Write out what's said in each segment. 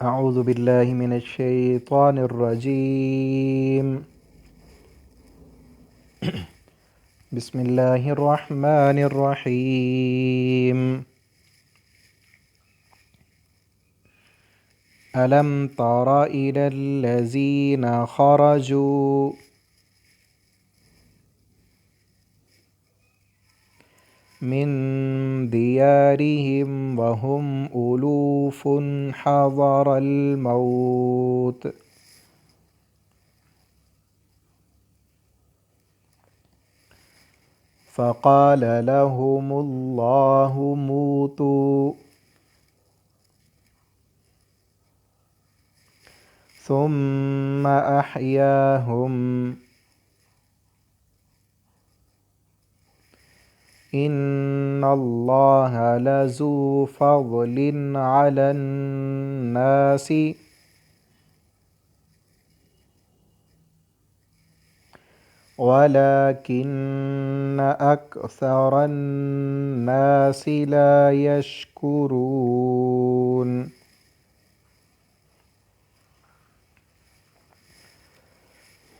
أعوذ بالله من الشيطان الرجيم. بسم الله الرحمن الرحيم. ألم تر إلى الذين خرجوا من ديارهم وهم ألوف حذر الموت فقال لهم الله موتوا ثم أحياهم إن الله لذو فضل على الناس ولكن أكثر الناس لا يشكرون.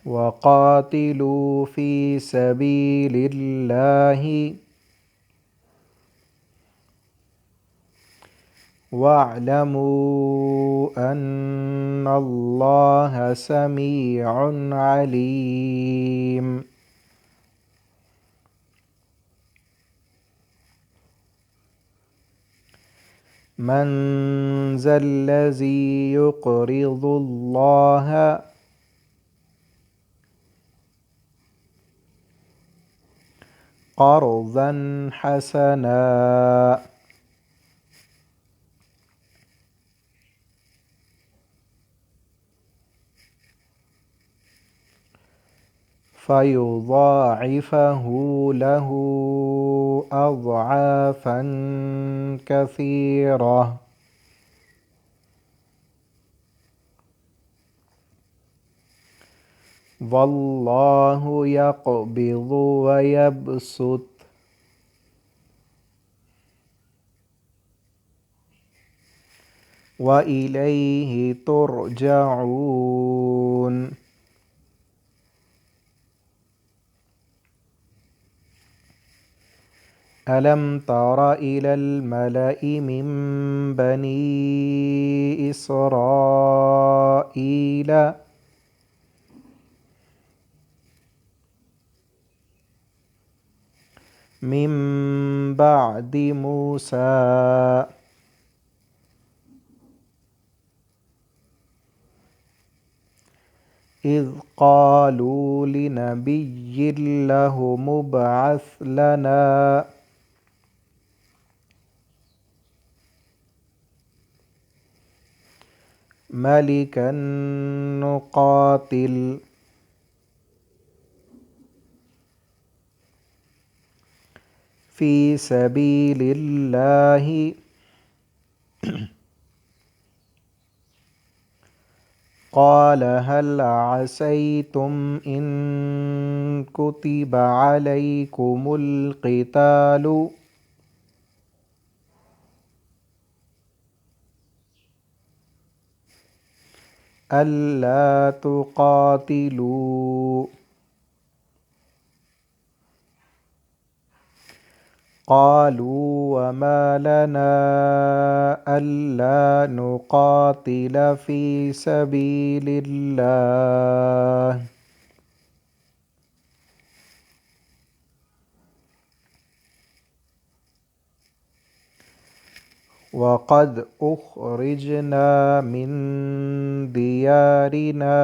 وقاتلوا في سبيل الله واعلموا أن الله سميع عليم. من ذا الذي يقرض الله قرضا حسنا فيضاعفه له أضعافا كثيرة. والله يقبض ويبسط وإليه ترجعون. ألم تر إلى الملأ من بني إسرائيل من بعد موسى إذ قالوا لنبي له مبعث لنا ملكا نقاتل في سبيل الله قال هل عسيتم إن كتب عليكم القتال ألا تقاتلوا قالوا وما لنا ألا نقاتل في سبيل الله وقد أخرجنا من ديارنا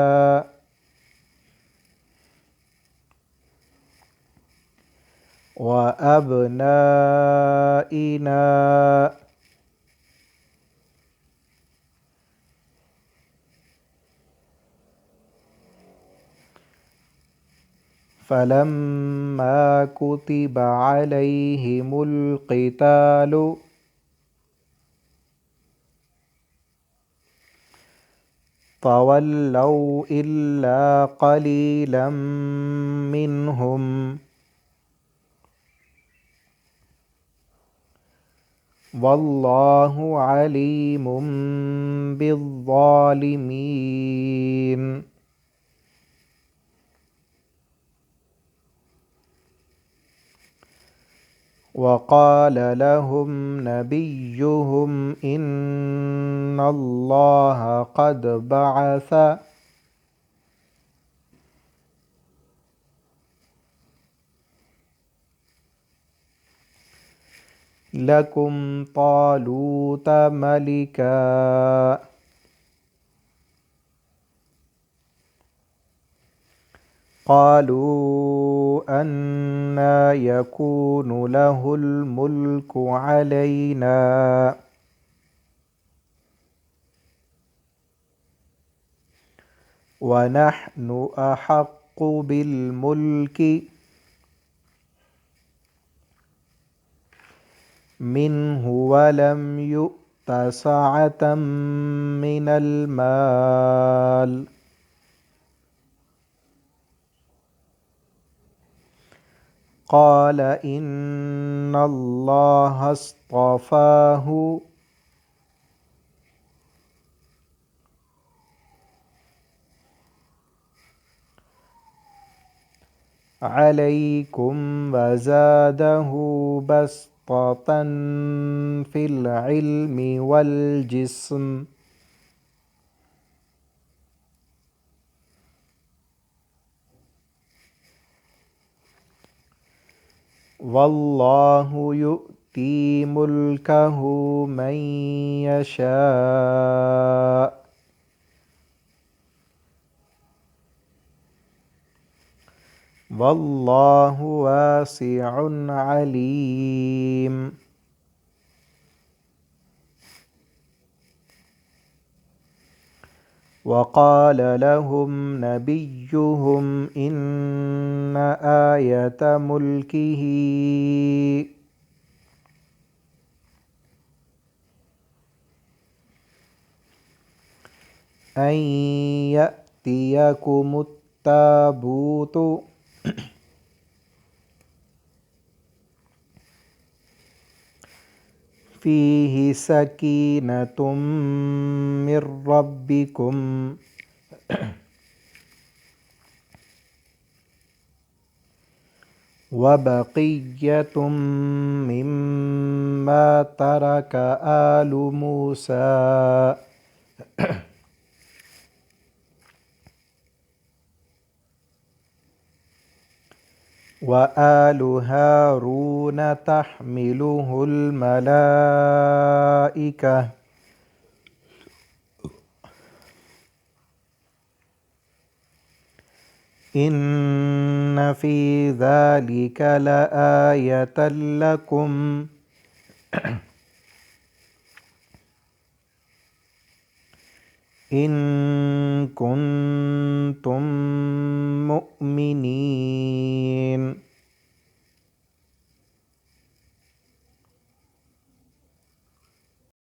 وأبنائنا فلما كتب عليهم القتال تولوا إلا قليلا منهم वल्लाहु अलीमुम बिज़्ज़ालिमीन। वक़ाल लहुम नबियुहुम इन्नल्लाह क़द बअस लकुम तालूत मलिका। क़ालू अन्ना यकूनु लहुल मुल्कु अलैना व नहनु अहक्कु बिल मुल्कि मिन्हु वलम युअ्त सअतम मिनल माल। क़ाल इन्नल्लाह अस्तफ़ाहु अलैकुम वज़ादहु बस्ततन फ़िल इल्मि वल जिस्म। वल्लाहु यु'ती मुल्कहु मन यशा। वल्लाहु वासिउन अलीम। वक़ाल लहुम नबियुहुम इन्न आयत मुल्किही अन यअतियकुमुत ताबूतु फ़ीहि सकीनतुम मिर रब्बिकुम व बक़िय्यतुम मिम्मा तरक आलु मूसा व आलु हारून तहमिलुहुल मलाइका इन्न फ़ी ज़ालिका लआयतन लकुम इन कुन्तुम मुअमिनीन।